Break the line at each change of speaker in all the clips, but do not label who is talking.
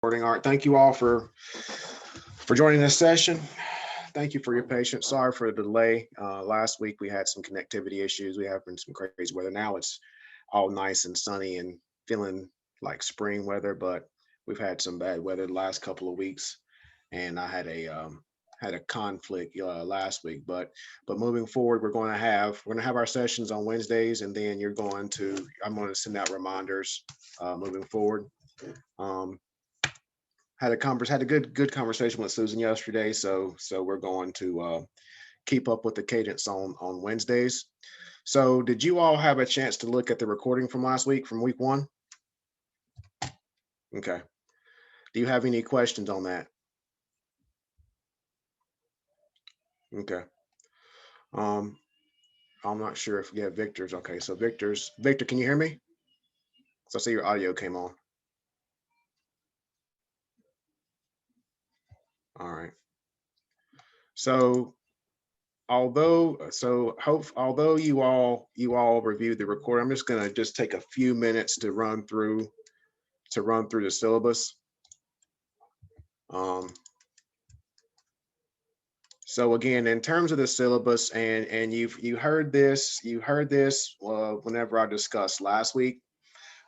Recording. All right. Thank you all for joining this session. Thank you for your patience. Sorry for the delay. Last week we had some connectivity issues. We have been some crazy weather. Now it's all nice and sunny and feeling like spring weather, but we've had some bad weather the last couple of weeks, and I had a conflict last week. But moving forward, we're going to have our sessions on Wednesdays, and then I'm going to send out reminders moving forward. Um, had a good conversation with Susan yesterday, so we're going to keep up with the cadence on Wednesdays. So did you all have a chance to look at the recording from last week, from week one? Okay. Do you have any questions on that? Okay. Um, I'm not sure if Victor's okay. So Victor, can you hear me? So I see your audio came on. All right. So although you all reviewed the recording, I'm just gonna take a few minutes to run through the syllabus. Um, so again, in terms of the syllabus, and you heard this whenever I discussed last week,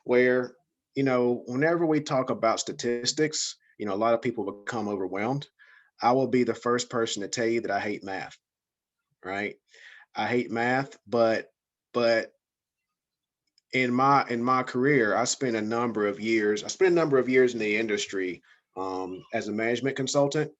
where whenever we talk about statistics, a lot of people become overwhelmed. I will be the first person to tell you that I hate math, right? I hate math, but in my career, I spent a number of years in the industry as a management consultant.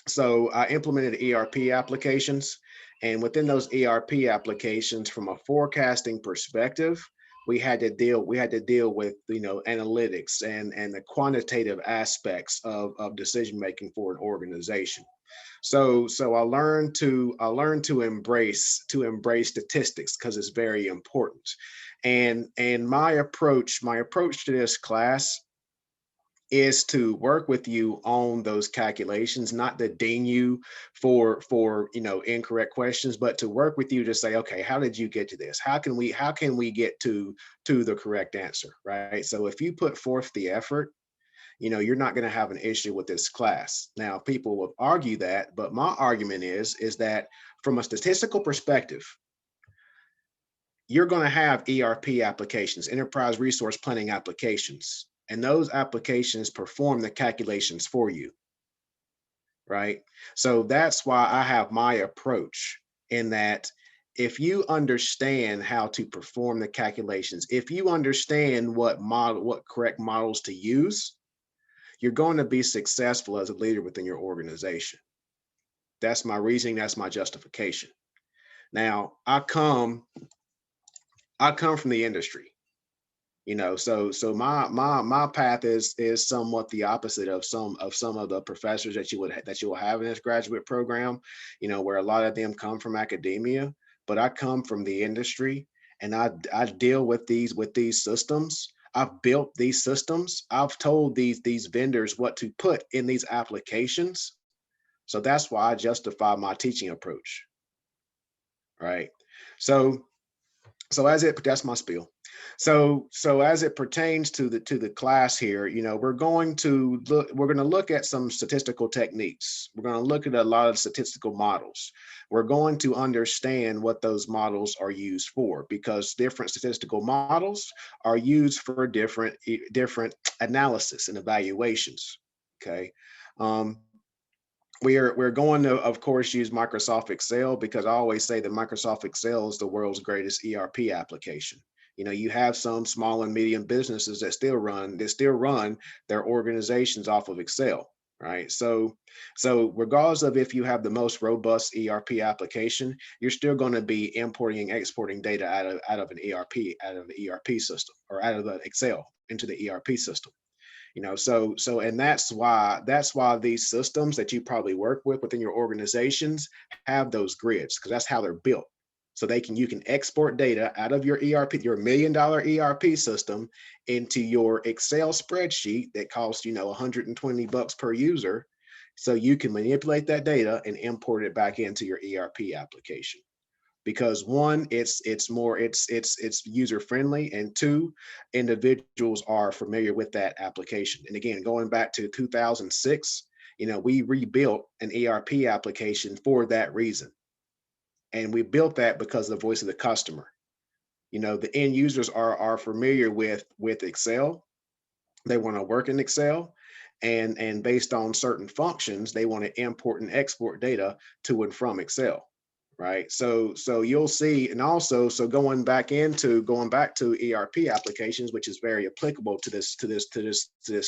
So I implemented ERP applications, and within those ERP applications, from a forecasting perspective, we had to deal with analytics and the quantitative aspects of decision making for an organization. So I learned to embrace statistics because it's very important. And my approach to this class is to work with you on those calculations, not to ding you for incorrect questions, but to work with you to say, okay, how did you get to this? How can we get to the correct answer, right? So if you put forth the effort, you're not going to have an issue with this class. Now, people will argue that, but my argument is that from a statistical perspective, you're going to have ERP applications, enterprise resource planning applications, and those applications perform the calculations for you, right? So that's why I have my approach, in that if you understand how to perform the calculations, if you understand what correct models to use, you're going to be successful as a leader within your organization. That's my reasoning, that's my justification. Now, I come from the industry. So my path is somewhat the opposite of some of the professors that you will have in this graduate program, where a lot of them come from academia, but I come from the industry, and I deal with these systems. I've built these systems. I've told these vendors what to put in these applications. So that's why I justify my teaching approach, right? So that's my spiel. So as it pertains to the class here, we're going to look at some statistical techniques. We're going to look at a lot of statistical models. We're going to understand what those models are used for, because different statistical models are used for different analysis and evaluations. Okay. um, we're going to, of course, use Microsoft Excel, because I always say that Microsoft Excel is the world's greatest ERP application. You have some small and medium businesses that still run their organizations off of Excel, right? So regardless of if you have the most robust ERP application, you're still going to be importing and exporting data out of the ERP system, or out of the Excel into the ERP system. And that's why these systems that you probably work with within your organizations have those grids, because that's how they're built. So you can export data out of your $1 million ERP system into your Excel spreadsheet that costs $120 per user, so you can manipulate that data and import it back into your ERP application. because one, it's user friendly, and two, individuals are familiar with that application. And again, going back to 2006, we rebuilt an ERP application for that reason. And we built that because of the voice of the customer. The end users are familiar with Excel. They want to work in Excel, and based on certain functions, they want to import and export data to and from Excel, right? So you'll see, and also, so going back to ERP applications, which is very applicable to this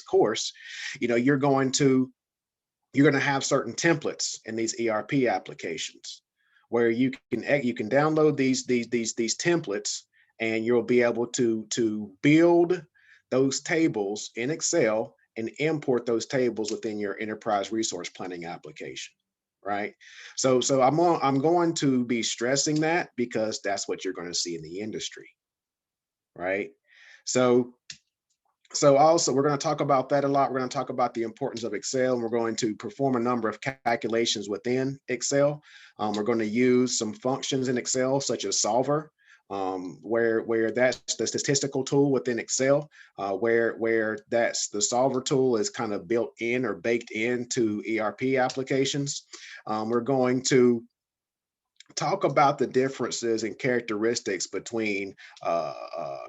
course. You're going to have certain templates in these ERP applications where you can download these templates, and you'll be able to build those tables in Excel and import those tables within your enterprise resource planning application, right? So I'm going to be stressing that because that's what you're going to see in the industry, right? So also, we're going to talk about that a lot. We're going to talk about the importance of Excel, and we're going to perform a number of calculations within Excel. We're going to use some functions in Excel, such as solver, where that's the statistical tool within Excel, where that's the solver tool is kind of built in or baked into ERP applications. We're going to talk about the differences and characteristics between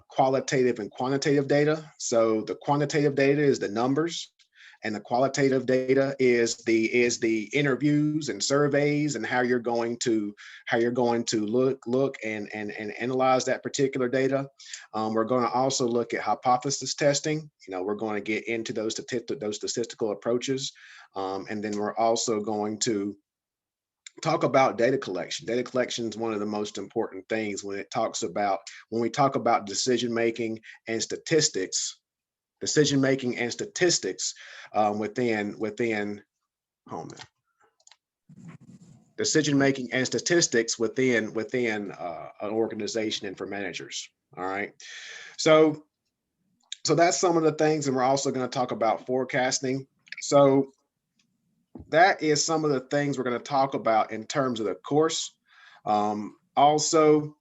qualitative and quantitative data. So the quantitative data is the numbers, and the qualitative data is the interviews and surveys, and how you're going to look and analyze that particular data. We're going to also look at hypothesis testing. We're going to get into those statistical approaches, and then we're also going to talk about data collection. Data collection is one of the most important things when we talk about decision making and statistics. Within decision making and statistics within an organization and for managers. All right. So that's some of the things, and we're also going to talk about forecasting. So that is some of the things we're going to talk about in terms of the course. Also,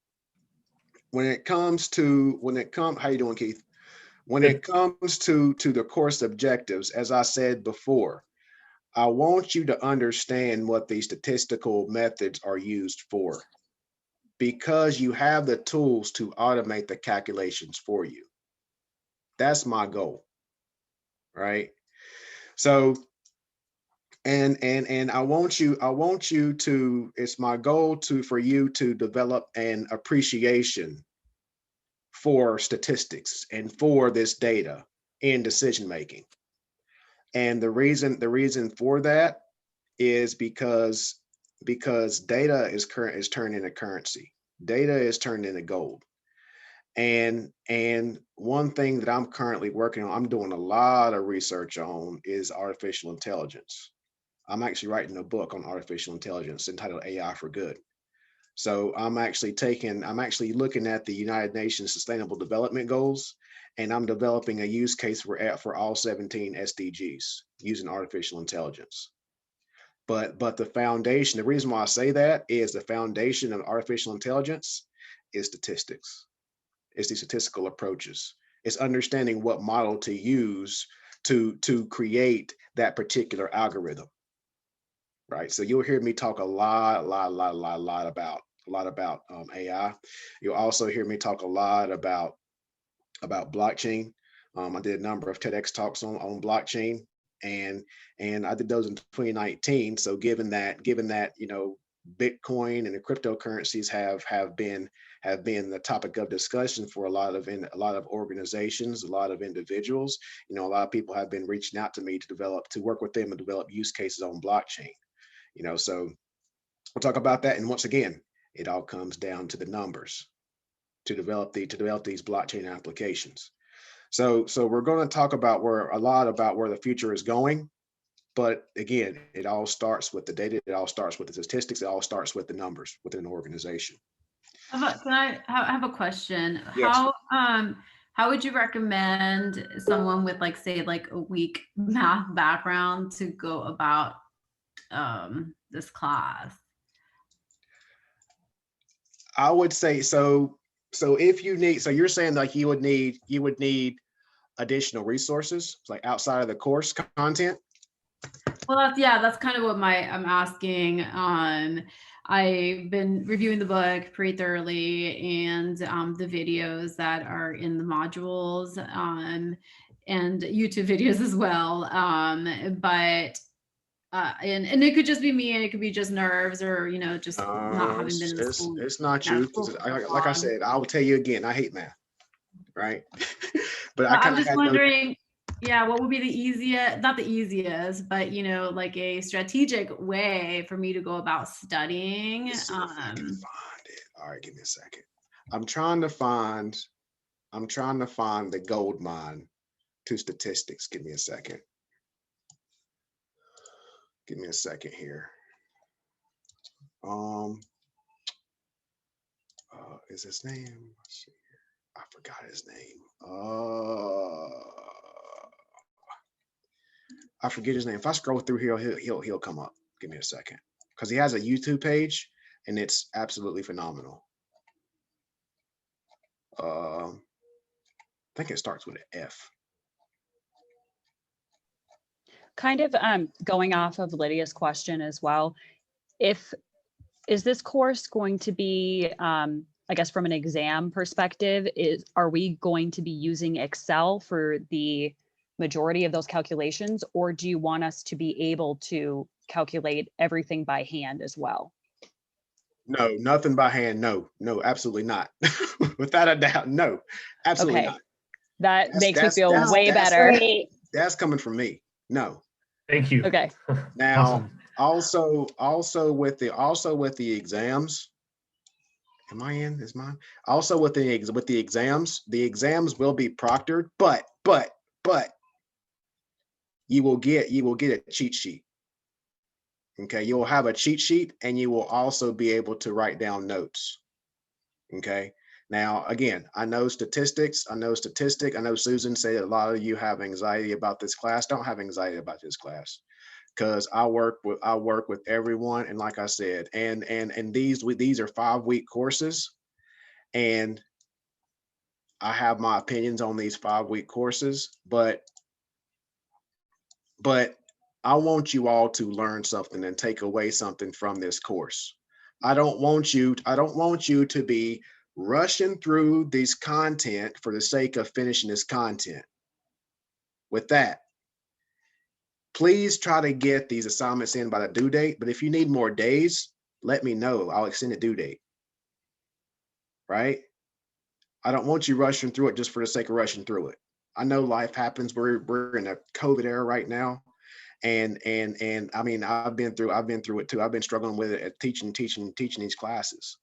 how you doing, Keith? When it comes to the course objectives, as I said before, I want you to understand what these statistical methods are used for, because you have the tools to automate the calculations for you. That's my goal, right? So, and I want you to, it's my goal for you to develop an appreciation for statistics and for this data in decision making. And the reason for that is because data is turned into currency. Data is turned into gold. And one thing that I'm currently working on, I'm doing a lot of research on, is artificial intelligence. I'm actually writing a book on artificial intelligence entitled AI for Good. So I'm actually looking at the United Nations Sustainable Development Goals, and I'm developing a use case for all 17 SDGs using artificial intelligence. But the reason why I say that is the foundation of artificial intelligence is statistics. It's the statistical approaches. It's understanding what model to use to create that particular algorithm. Right. So you'll hear me talk a lot about AI. You'll also hear me talk a lot about blockchain. I did a number of TEDx talks on blockchain, and I did those in 2019. So given that Bitcoin and the cryptocurrencies have been the topic of discussion for a lot of organizations, a lot of individuals, a lot of people have been reaching out to me to work with them and develop use cases on blockchain. So we'll talk about that. And once again, it all comes down to the numbers to develop these blockchain applications. So we're going to talk about where the future is going. But again, it all starts with the data. It all starts with the statistics. It all starts with the numbers within an organization.
Can I have a question?
Yes.
How would you recommend someone with say a weak math background to go about this class?
I would say so. So if you need, so you're saying like you would need additional resources like outside of the course content.
Well, that's kind of what I'm asking. I've been reviewing the book pretty thoroughly, and the videos that are in the modules, and YouTube videos as well. But and it could just be me, and it could be just nerves, or just not having been in school
It's not
at
you.
school
'Cause
for so
like I
long.
said, I will tell you again, I hate math, right? But I
But I'm
kind of
just
had no.
wondering, yeah, what would be the easiest, not the easiest, but like a strategic way for me to go about studying?
Let's see if I can find it. All right, give me a second. I'm trying to find. I'm trying to find the gold mine to statistics. Give me a second. Give me a second here. Um, is his name? Let's see here. I forgot his name. I forget his name. If I scroll through here, he'll come up. Give me a second, because he has a YouTube page, and it's absolutely phenomenal. I think it starts with an F.
Kind of going off of Lydia's question as well, is this course going to be, I guess from an exam perspective, are we going to be using Excel for the majority of those calculations, or do you want us to be able to calculate everything by hand as well?
No, nothing by hand. No, absolutely not. Without a doubt, no, absolutely
Okay,
not.
that makes me feel way
that's
better.
Great.
that's coming from me. No.
Thank you.
Okay.
Now,
Awesome.
also with the exams. Am I in? Is mine? Also with the exams will be proctored, but you will get a cheat sheet. Okay, you will have a cheat sheet, and you will also be able to write down notes. Okay. Now, again, I know statistics. I know Susan said a lot of you have anxiety about this class. Don't have anxiety about this class, because I work with everyone, and like I said, and these are 5-week courses, and I have my opinions on these 5-week courses, but I want you all to learn something and take away something from this course. I don't want you to be rushing through this content for the sake of finishing this content. With that, please try to get these assignments in by the due date. But if you need more days, let me know. I'll extend the due date. Right? I don't want you rushing through it just for the sake of rushing through it. I know life happens. We're in a COVID era right now. And I mean, I've been through it too. I've been struggling with it at teaching these classes.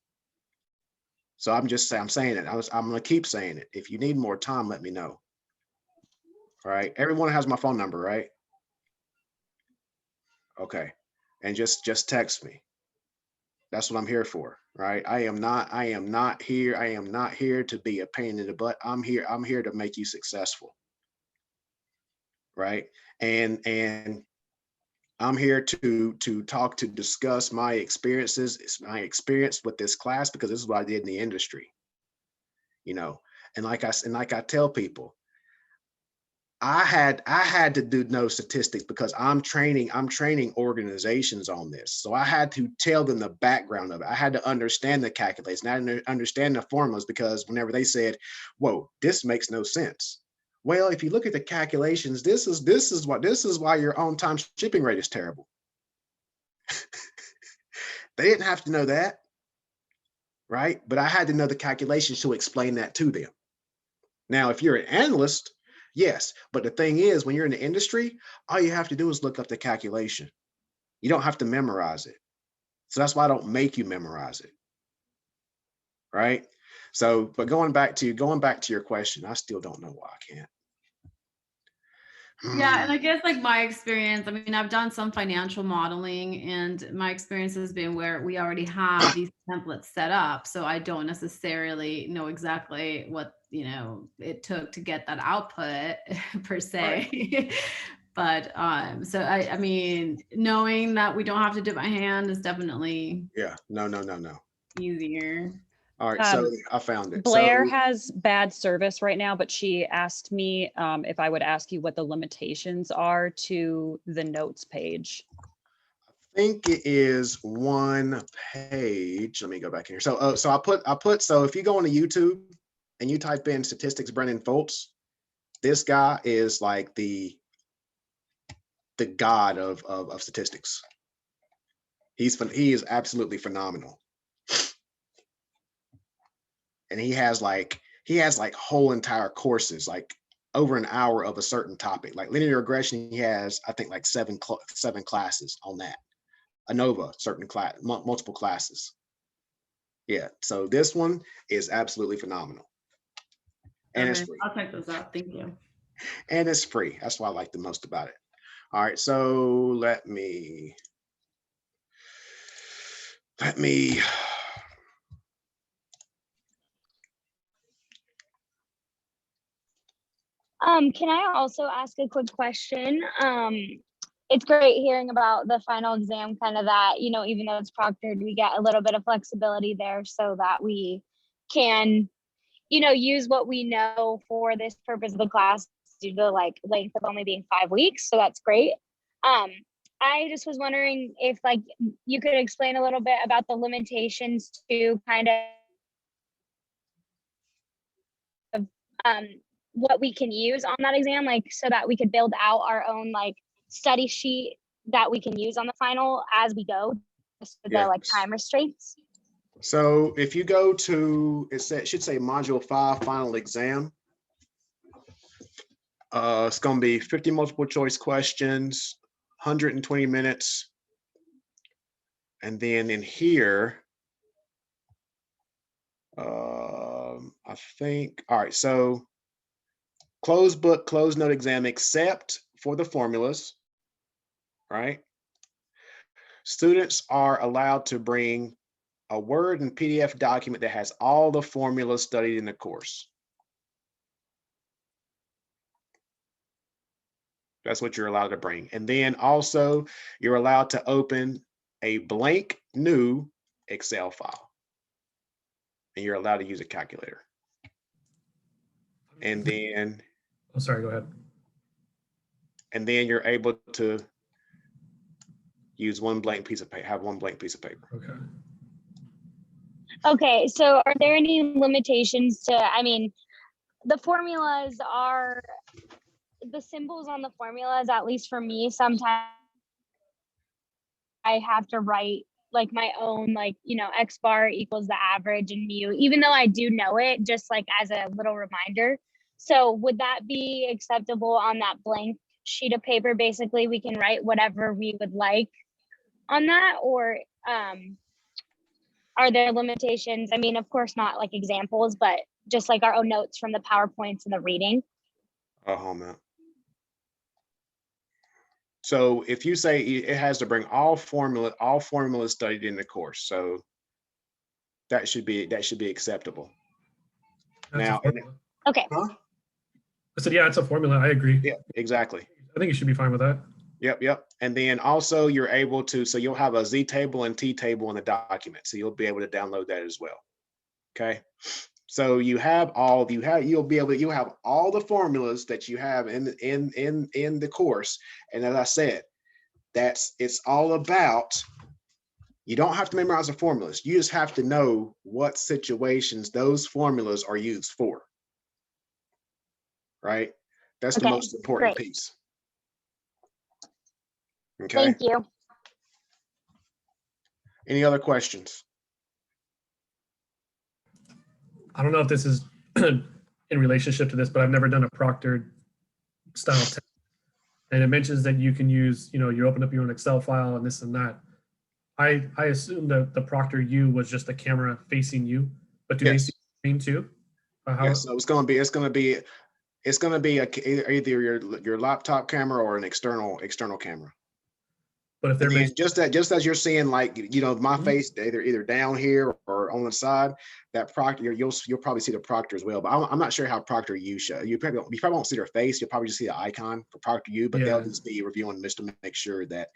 So I'm saying it. I'm going to keep saying it. If you need more time, let me know. All right. Everyone has my phone number, right? Okay. And just text me. That's what I'm here for, right? I am not here to be a pain in the butt. I'm here to make you successful. Right? And I'm here to discuss my experience with this class, because this is what I did in the industry. And like I tell people, I had to know statistics because I'm training organizations on this. So I had to tell them the background of it. I had to understand the calculations. I had to understand the formulas, because whenever they said, whoa, this makes no sense. Well, if you look at the calculations, this is why your on-time shipping rate is terrible. They didn't have to know that, right? But I had to know the calculations to explain that to them. Now, if you're an analyst, yes, but the thing is, when you're in the industry, all you have to do is look up the calculation. You don't have to memorize it. So that's why I don't make you memorize it, right? So, but going back to your question, I still don't know why I can't.
Yeah, and I guess like my experience, I mean, I've done some financial modeling, and my experience has been where we already have these templates set up. So I don't necessarily know exactly what, it took to get that output per se. Right. But so I mean, knowing that we don't have to do it by hand is definitely
no
easier.
All right, so I found it.
Blair
So
has bad service right now, but she asked me if I would ask you what the limitations are to the notes page.
I think it is one page. Let me go back here. So, so I put, so if you go onto YouTube and you type in statistics Brennan Foltz, this guy is like the god of statistics. He is absolutely phenomenal. And he has like whole entire courses, like over an hour of a certain topic. Like linear regression, he has, I think, like seven classes on that. ANOVA, certain class, multiple classes. Yeah, so this one is absolutely phenomenal. And it's free.
I'll check those out. Thank you.
And it's free. That's what I like the most about it. All right, so let me
Can I also ask a quick question? It's great hearing about the final exam, kind of that, you know, even though it's proctored, we get a little bit of flexibility there so that we can, you know, use what we know for this purpose of the class due to the like length of only being 5 weeks. So that's great. I just was wondering if like you could explain a little bit about the limitations to kind of what we can use on that exam, like so that we could build out our own like study sheet that we can use on the final as we go, just for the like time restraints.
So if you go to, it should say module 5 final exam. It's going to be 50 multiple choice questions, 120 minutes. And then in here, I think, all right, so closed book, closed note exam, except for the formulas, right? Students are allowed to bring a Word and PDF document that has all the formulas studied in the course. That's what you're allowed to bring. And then also you're allowed to open a blank new Excel file. And you're allowed to use a calculator. And then,
oh, sorry, go ahead.
And then you're able to use one blank piece of paper, have one blank piece of paper.
Okay.
Okay, so are there any limitations to, I mean, the formulas are, the symbols on the formulas, at least for me, sometimes I have to write like my own, like, you know, X bar equals the average and mu, even though I do know it, just like as a little reminder. So would that be acceptable on that blank sheet of paper? Basically, we can write whatever we would like on that, or are there limitations? I mean, of course not like examples, but just like our own notes from the PowerPoints and the reading.
Man. So if you say it has to bring all formulas studied in the course, so that should be acceptable. Now,
Okay.
huh?
I said, yeah, it's a formula. I agree.
Yeah, exactly.
I think you should be fine with that.
Yep. And then also you're able to, so you'll have a Z table and T table in the document. So you'll be able to download that as well. Okay. So you'll have all the formulas that you have in the course. And as I said, it's all about, you don't have to memorize the formulas. You just have to know what situations those formulas are used for. Right? That's the most important piece. Okay.
Thank you.
Any other questions?
I don't know if this is in relationship to this, but I've never done a proctored style test. And it mentions that you can use, you know, you open up your own Excel file and this and that. I assume that the Proctor U was just the camera facing you, but do they see the screen too?
Yes, so it's going to be either your laptop camera or an external camera.
But if they're
And then
based,
just as you're seeing, like, you know, my
Mhm.
face either down here or on the side, that proctor, you'll probably see the proctor as well. But I'm not sure how proctor you show. You probably won't see their face. You'll probably just see the icon for proctor you, but they'll
Yeah.
just be reviewing just to make sure that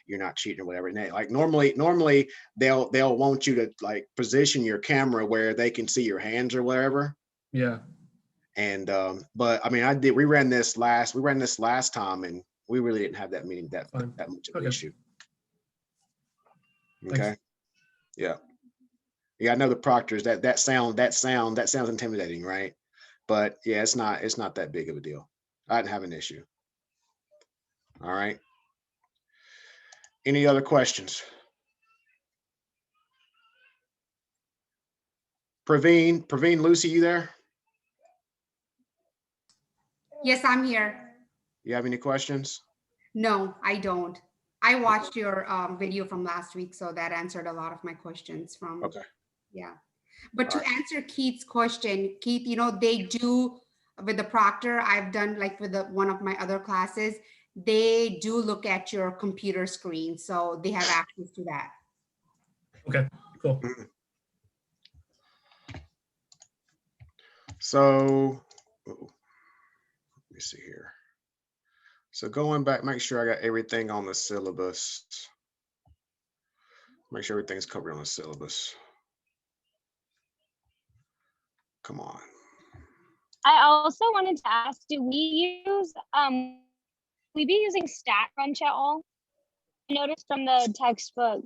you're not cheating or whatever. And like normally they'll want you to like position your camera where they can see your hands or whatever.
yeah,
And but I mean, we ran this last time, and we really didn't have that
Fine.
much of an
Okay.
issue.
Thanks.
Okay. Yeah. Yeah, I know the proctors, that sounds intimidating, right? But yeah, it's not that big of a deal. I didn't have an issue. All right. Any other questions? Praveen, Lucy, you there?
Yes, I'm here.
You have any questions?
No, I don't. I watched your video from last week, so that answered a lot of my questions from,
Okay.
yeah. But to
All right.
answer Keith's question, Keith, you know, they do with the proctor, I've done like with one of my other classes, they do look at your computer screen, so they have access to that.
Okay, cool.
So let me see here. So going back, make sure I got everything on the syllabus. Make sure everything's covered on the syllabus. Come on.
I also wanted to ask, do we use we be using StatCrunch at all? I noticed from the textbook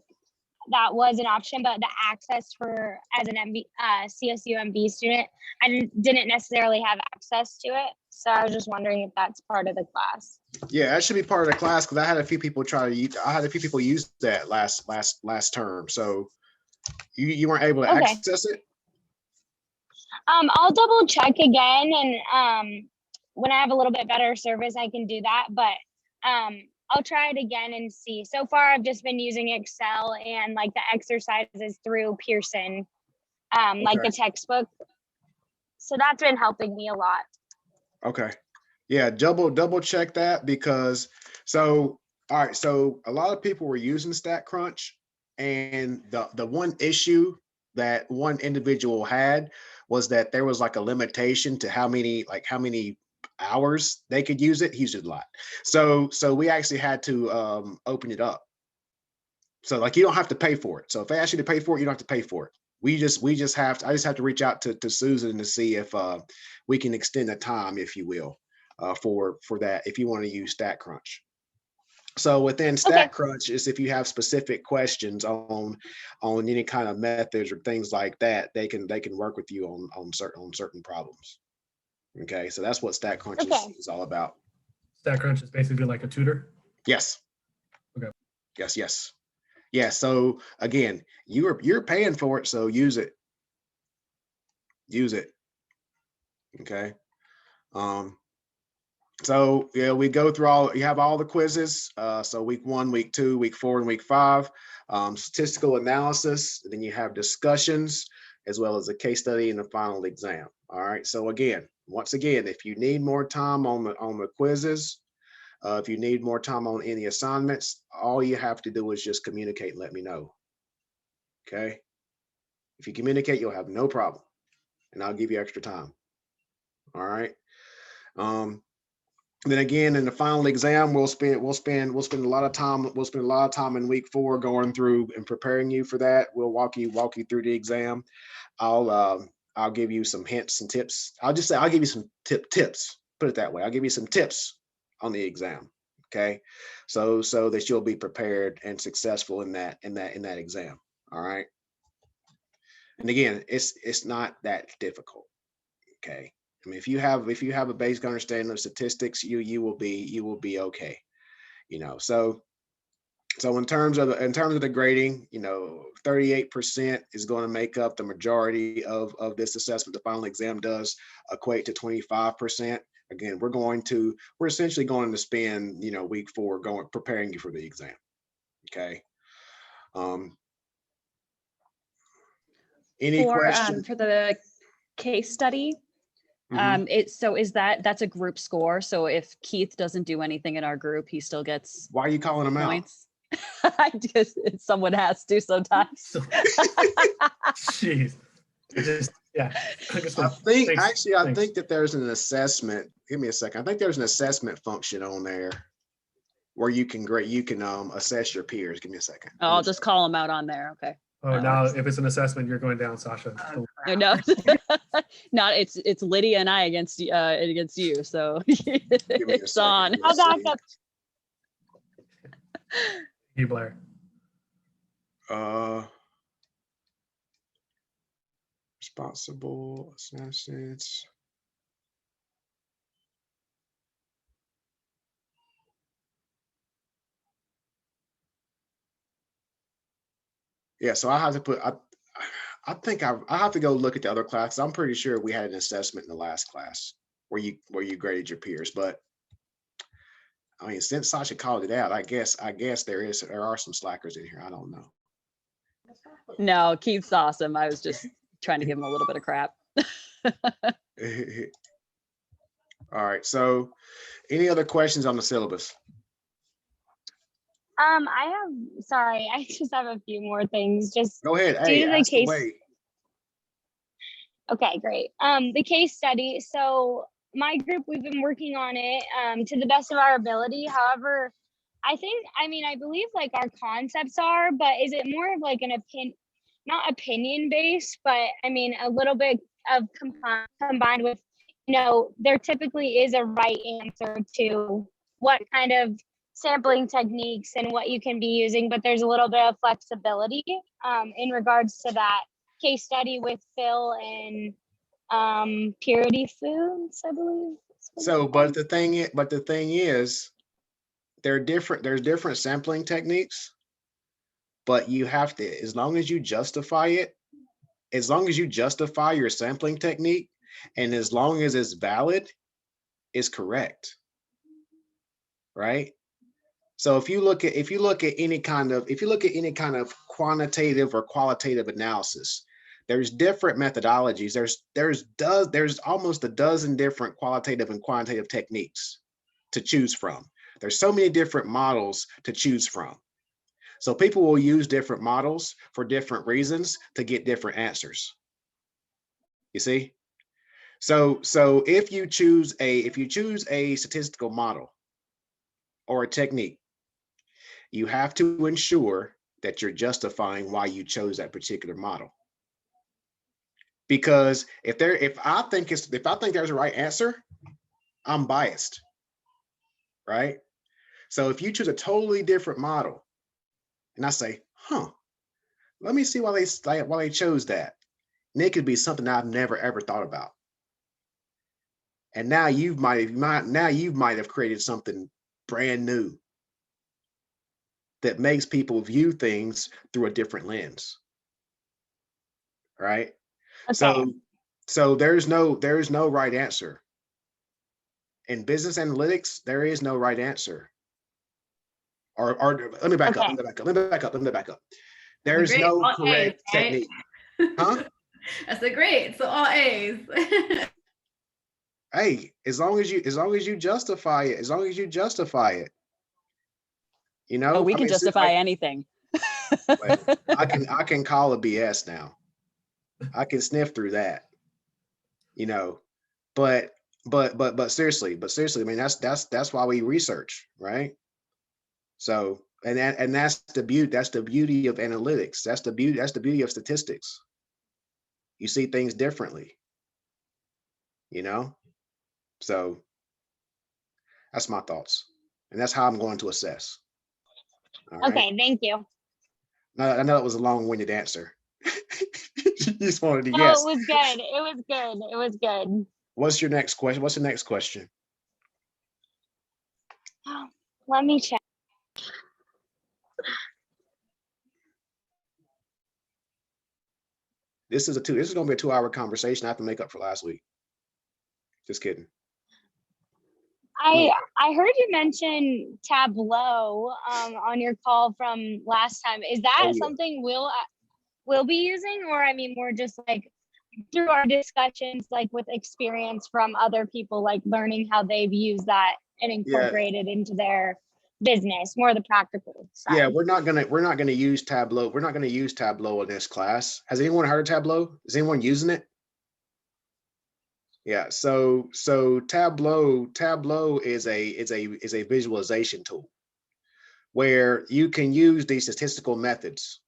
that was an option, but the access for as an CSU MB student, I didn't necessarily have access to it. So I was just wondering if that's part of the class.
Yeah, that should be part of the class because I had a few people use that last term. So you weren't able to
Okay.
access it?
I'll double check again, and when I have a little bit better service, I can do that. But I'll try it again and see. So far, I've just been using Excel and like the exercises through Pearson, like
Okay.
the textbook. So that's been helping me a lot.
Okay. Yeah, double check that because all right, so a lot of people were using StatCrunch, and the one issue that one individual had was that there was like a limitation to how many hours they could use it. He used it a lot. So we actually had to open it up. So like you don't have to pay for it. So if they ask you to pay for it, you don't have to pay for it. I just have to reach out to Susan to see if we can extend the time, if you will, for that if you want to use StatCrunch. So within StatCrunch is if you have specific questions on any kind of methods or things like that, they can work with you on certain problems. Okay, so that's what StatCrunch is all about.
StatCrunch is basically like a tutor.
Yes.
Okay.
Yes. Yeah. So again, you're paying for it, so use it. Use it. Okay. So yeah, we go through you have all the quizzes. So week 1, week 2, week 4, and week 5, statistical analysis. Then you have discussions as well as a case study and the final exam. All right. So once again, if you need more time on the quizzes, if you need more time on any assignments, all you have to do is just communicate and let me know. Okay. If you communicate, you'll have no problem, and I'll give you extra time. All right. Then again, in the final exam, we'll spend a lot of time in week 4 going through and preparing you for that. We'll walk you through the exam. I'll give you some hints and tips. I'll give you some tips. Put it that way. I'll give you some tips on the exam. Okay, so that you'll be prepared and successful in that exam. All right. And again, it's not that difficult. Okay. I mean, if you have a basic understanding of statistics, you will be okay. You know, so in terms of the grading, 38% is going to make up the majority of this assessment. The final exam does equate to 25%. Again, we're essentially going to spend week 4 preparing you for the exam. Okay. Any questions
for the case study?
Mhm.
That's a group score. So if Keith doesn't do anything in our group, he still gets
Why are you calling them out?
points. I just, someone has to sometimes.
So- Jeez. Yeah.
I think
Thanks,
actually, I
thanks.
think that there's an assessment. Give me a second. I think there's an assessment function on there where you can assess your peers. Give me a second.
I'll just call them out on there. Okay.
Oh,
That
now
works.
if it's an assessment, you're going down, Sasha.
Oh,
No,
crap.
not it's Lydia and I against you. So
me a
it's
second.
on.
I'll back up.
You, Blair.
Responsible assessments. Yeah, so I have to put. I think I have to go look at the other classes. I'm pretty sure we had an assessment in the last class where you graded your peers, but I mean, since Sasha called it out, I guess there are some slackers in here. I don't know.
No, Keith's awesome. I was just trying to give him a little bit of crap.
All right. So, any other questions on the syllabus?
Sorry, I just have a few more things. Just
Go ahead.
due
Hey,
to the
ask
case.
away.
Okay, great. The case study. So my group, we've been working on it to the best of our ability. However, I believe like our concepts are, but is it more of like an not opinion based, but I mean, a little bit of combined with, there typically is a right answer to what kind of sampling techniques and what you can be using, but there's a little bit of flexibility in regards to that case study with Phil and Purity Foods, I believe.
So, but the thing is, there's different sampling techniques, but you have to, as long as you justify your sampling technique, and as long as it's valid, it's correct, right? So if you look at any kind of quantitative or qualitative analysis, there's different methodologies. There's almost a dozen different qualitative and quantitative techniques to choose from. There's so many different models to choose from. So people will use different models for different reasons to get different answers. You see? So if you choose a statistical model or a technique, you have to ensure that you're justifying why you chose that particular model. Because if I think there's a right answer, I'm biased, right? So if you choose a totally different model, and I say, let me see why they chose that. And it could be something I've never ever thought about. And now you might have created something brand new that makes people view things through a different lens, right?
Okay.
So there's no right answer. In business analytics, there is no right answer. Or let me back up. There's
Great,
no
all
correct
A's, right?
technique. Huh?
I said great. So all A's.
Hey, as long as you justify it,
Oh, we can
it's just
justify
like,
anything.
well, I can call a BS now. I can sniff through that, but seriously, I mean, that's why we research, right? So, and that's the beauty of analytics. That's the beauty of statistics. You see things differently, so that's my thoughts, and that's how I'm going to assess. All right.
Okay, thank you.
I know it was a long-winded answer. You just wanted to
No,
guess.
it was good. It was good.
What's your next question? What's the next question?
Let me check.
This is going to be a 2-hour conversation I have to make up for last week. Just kidding.
I heard you mention Tableau on your call from last time. Is that
Oh, yeah.
something we'll be using, or I mean, more just like through our discussions, like with experience from other people, like learning how they've used that and incorporated into their business, more the practical side.
Yeah, we're not gonna use Tableau. We're not gonna use Tableau in this class. Has anyone heard of Tableau? Is anyone using it? Yeah, so Tableau is a visualization tool where you can use these statistical methods,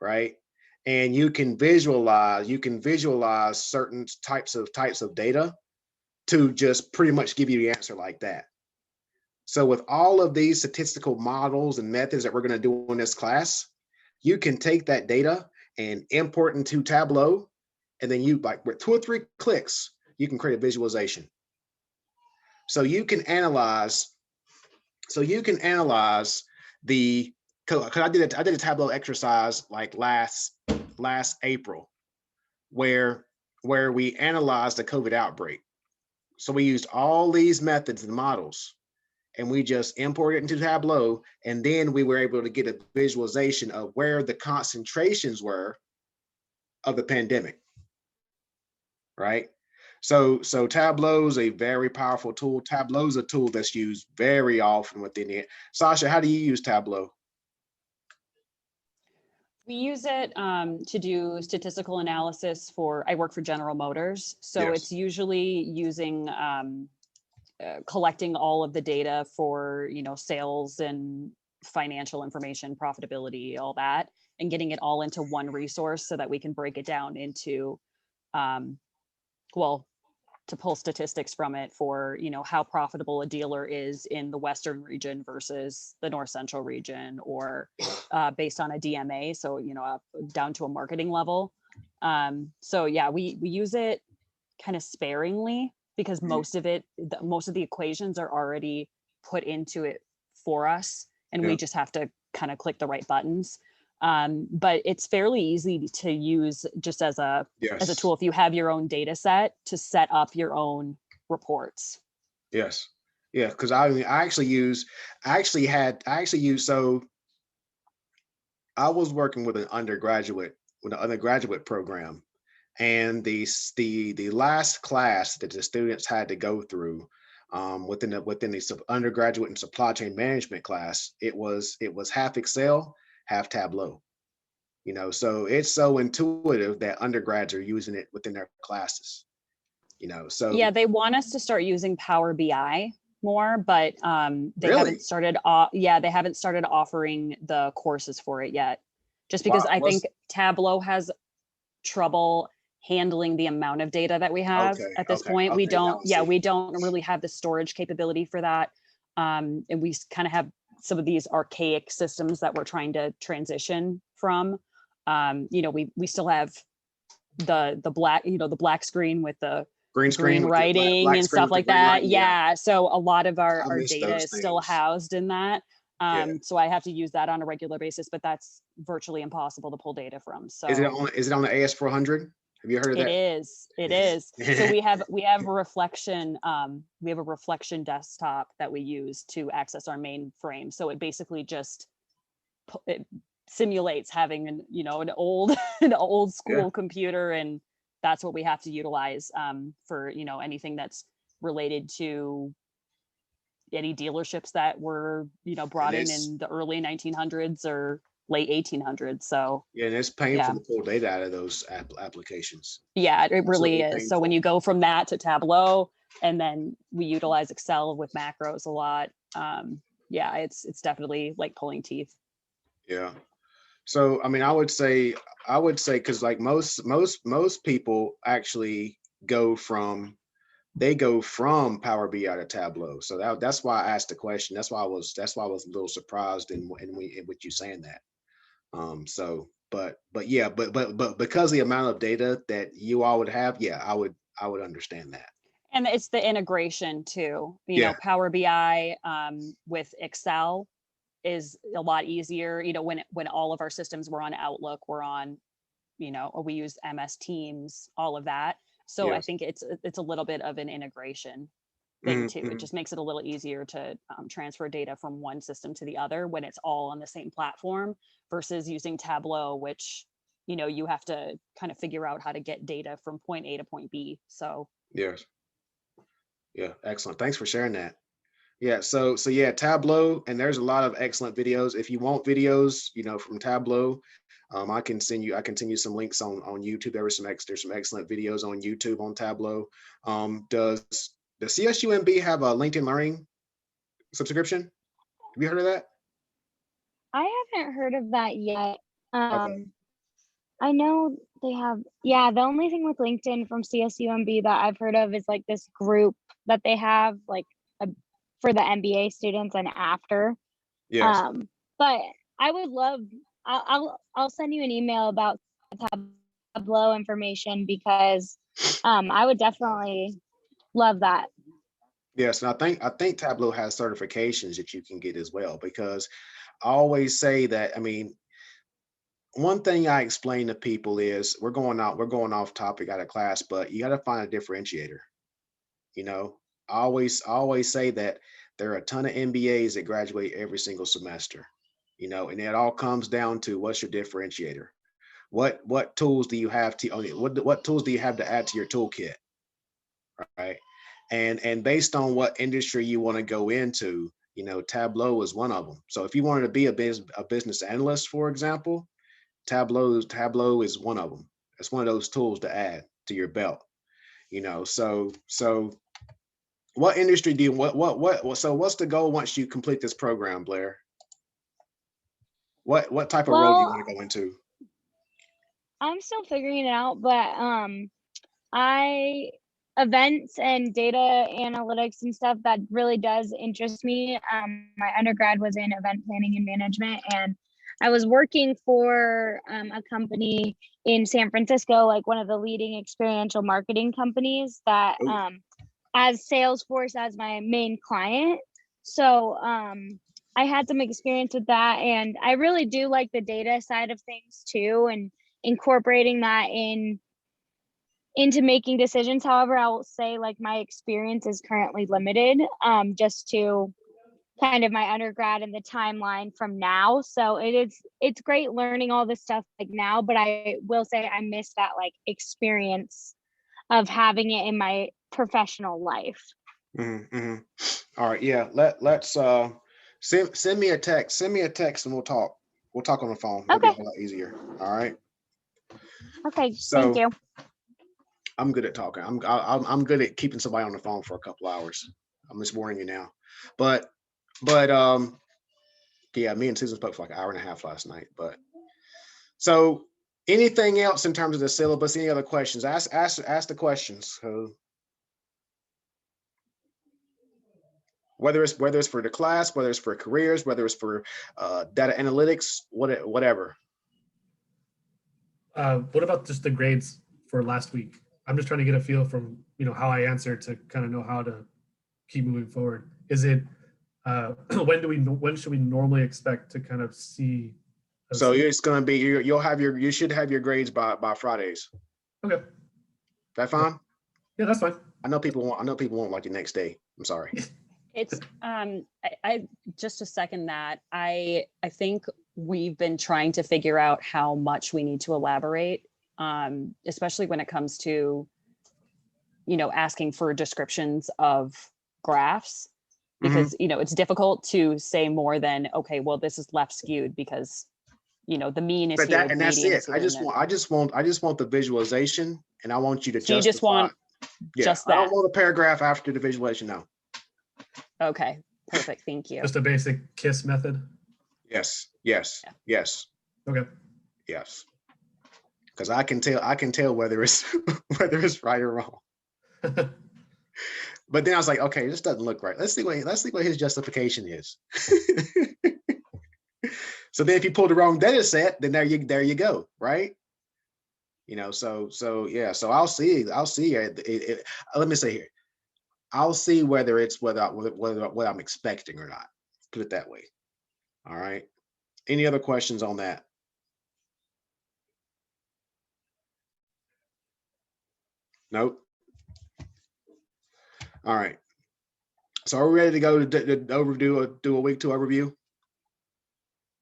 right? And you can visualize certain types of data to just pretty much give you the answer like that. So with all of these statistical models and methods that we're going to do in this class, you can take that data and import into Tableau, and then you, like with 2 or 3 clicks, you can create a visualization. So you can analyze the, cause I did a Tableau exercise like last April where we analyzed the COVID outbreak. So we used all these methods and models, and we just imported it into Tableau, and then we were able to get a visualization of where the concentrations were of the pandemic, right? So Tableau is a very powerful tool. Tableau is a tool that's used very often within it. Sasha, how do you use Tableau?
We use it to do statistical analysis I work for General Motors. So
Yes.
it's usually using, collecting all of the data for, sales and financial information, profitability, all that, and getting it all into one resource so that we can break it down into, well, to pull statistics from it for, how profitable a dealer is in the Western region versus the North Central region, or based on a DMA. So, down to a marketing level. So yeah, we use it kind of sparingly because most of the equations are already put into it for us, and
Yeah.
we just have to kind of click the right buttons. But it's fairly easy to use just as a
Yes.
tool if you have your own data set to set up your own reports.
Yes. Yeah, because I actually use so I was working with an undergraduate program, and the last class that the students had to go through within the undergraduate and supply chain management class, it was half Excel, half Tableau. So it's so intuitive that undergrads are using it within their classes. So
Yeah, they want us to start using Power BI more, but they
Really?
haven't started they haven't started offering the courses for it yet. Just because
Wow,
I think Tableau has trouble handling the amount of data that we have
okay,
at this
okay,
point.
okay, now I see.
We don't really have the storage capability for that. And we kind of have some of these archaic systems that we're trying to transition from. We still have the black, the black screen with the
green screen with the
writing
black
and
screen
stuff
with the
like
green
that.
writing,
Yeah. So a lot of
I
our
miss
data
those
is still
things.
housed in that.
Yeah.
So I have to use that on a regular basis, but that's virtually impossible to pull data from. So
Is it on the AS400? Have you heard of
it
that?
is. It is. So we have a reflection. We have a reflection desktop that we use to access our mainframe. So it basically just it simulates having an old school computer, and that's what we have to utilize for anything that's related to any dealerships that were brought in the early 1900s or late 1800s. So
yeah, and it's painful to pull data out of those applications.
Yeah, it really
Absolutely
is. So when
painful.
you go from that to Tableau, and then we utilize Excel with macros a lot, yeah, it's definitely like pulling teeth.
Yeah. So I mean, I would say because like most people actually go from Power BI to Tableau. So that's why I asked the question. That's why I was a little surprised with you saying that. But because the amount of data that you all would have, yeah, I would understand that.
And it's the integration too.
Yeah.
Power BI with Excel is a lot easier. When all of our systems were on Outlook, we're on, we use MS Teams, all of that. So I
Yes.
think it's a little bit of an integration thing too.
Mhm.
It just makes it a little easier to transfer data from one system to the other when it's all on the same platform versus using Tableau, which you have to kind of figure out how to get data from point A to point B. So
Yes. Yeah, excellent. Thanks for sharing that. Yeah, so yeah, Tableau, and there's a lot of excellent videos. If you want videos, from Tableau, I can send you some links on YouTube. There's some excellent videos on YouTube on Tableau. Does CSUMB have a LinkedIn Learning subscription? Have you heard of that?
I haven't heard of that yet.
Okay.
I know they have, yeah, the only thing with LinkedIn from CSUMB that I've heard of is like this group that they have like for the MBA students and after.
Yes.
But I would love, I'll send you an email about Tableau information because I would definitely love that.
Yes, and I think Tableau has certifications that you can get as well, because I always say that, I mean, one thing I explain to people is we're going off topic out of class, but you got to find a differentiator. I always say that there are a ton of MBAs that graduate every single semester, and it all comes down to what's your differentiator. What tools do you have to, what tools do you have to add to your toolkit, right? And based on what industry you want to go into, Tableau is one of them. So if you wanted to be a business analyst, for example, Tableau is one of them. It's one of those tools to add to your belt. So what industry do you so what's the goal once you complete this program, Blair? What type of role do you want to go into?
I'm still figuring it out, but events and data analytics and stuff, that really does interest me. My undergrad was in event planning and management, and I was working for a company in San Francisco, like one of the leading experiential marketing companies that as Salesforce as my main client. So I had some experience with that, and I really do like the data side of things too, and incorporating that into making decisions. However, I will say like my experience is currently limited just to kind of my undergrad and the timeline from now. So it's great learning all this stuff like now, but I will say I miss that like experience of having it in my professional life.
Mm-hmm. All right, yeah. Let's send me a text. Send me a text and we'll talk. We'll talk on the phone. It'll be a lot easier. All right.
Okay.
So,
thank you.
I'm good at talking. I'm good at keeping somebody on the phone for a couple hours. I'm just warning you now. But yeah, me and Susan spoke for like an hour and a half last night. But so anything else in terms of the syllabus? Any other questions? Ask the questions. So, whether it's for the class, whether it's for careers, whether it's for data analytics, whatever.
What about just the grades for last week? I'm just trying to get a feel from how I answered to kind of know how to keep moving forward. Is it when should we normally expect to kind of see?
So it's going to be you should have your grades by Fridays.
Okay.
That fine?
Yeah, that's fine.
I know people won't like the next day. I'm sorry.
It's I just to second that, I think we've been trying to figure out how much we need to elaborate, especially when it comes to asking for descriptions of graphs, because it's difficult to say more than, okay, well, this is left skewed because the mean is here,
and that's it. I just want the visualization, and I want you to
so you just want just that.
I don't want a paragraph after the visualization. No.
Okay, perfect. Thank you.
Just a basic KISS method.
Yes.
Okay.
Yes. Because I can tell whether it's right or wrong. But then I was like, okay, this doesn't look right. Let's see what his justification is. So then if you pull the wrong data set, then there you go, right? So yeah. So I'll see. Let me say here. I'll see whether it's what I'm expecting or not. Put it that way. All right. Any other questions on that? Nope. All right. So are we ready to go to do a week 2 overview?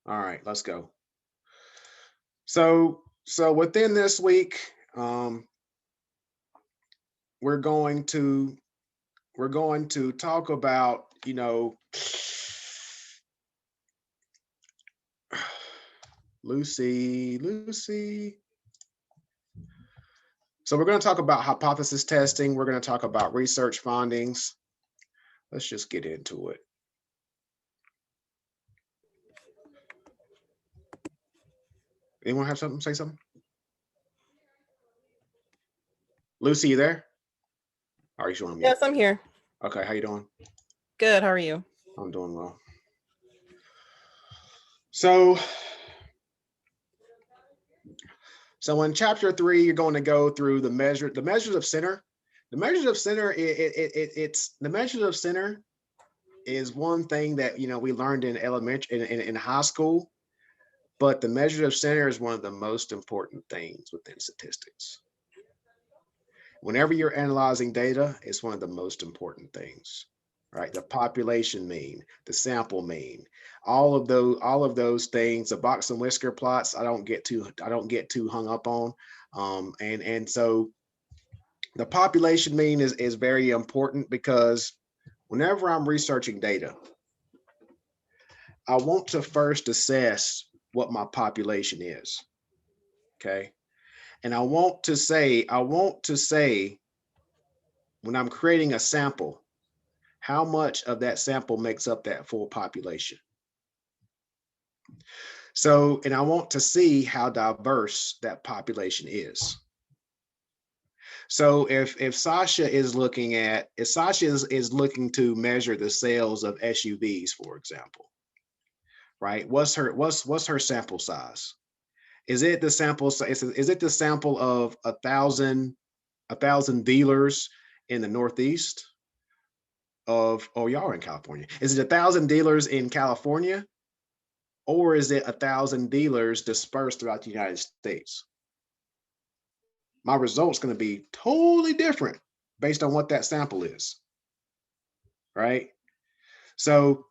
All right, let's go. So within this week, we're going to we're going to talk about, Lucy. So we're going to talk about hypothesis testing. We're going to talk about research findings. Let's just get into it. Anyone have something? Say something. Lucy, you there? Are you showing me?
Yes, I'm here.
Okay, how you doing?
Good. How are you?
I'm doing well. So in chapter 3, you're going to go through the measures of center. The measures of center, the measures of center is one thing that we learned in elementary in high school, but the measure of center is one of the most important things within statistics. Whenever you're analyzing data, it's one of the most important things, right? The population mean, the sample mean, all of those things, the box and whisker plots, I don't get too hung up on. And so the population mean is very important, because whenever I'm researching data, I want to first assess what my population is, okay? And I want to say, when I'm creating a sample, how much of that sample makes up that full population. So, and I want to see how diverse that population is. So if Sasha is looking to measure the sales of SUVs, for example, right? What's her sample size? Is it the sample? Is it the sample of 1,000 dealers in the Northeast? Oh, y'all are in California. Is it 1,000 dealers in California, or is it 1,000 dealers dispersed throughout the United States? My result's going to be totally different based on what that sample is, right? So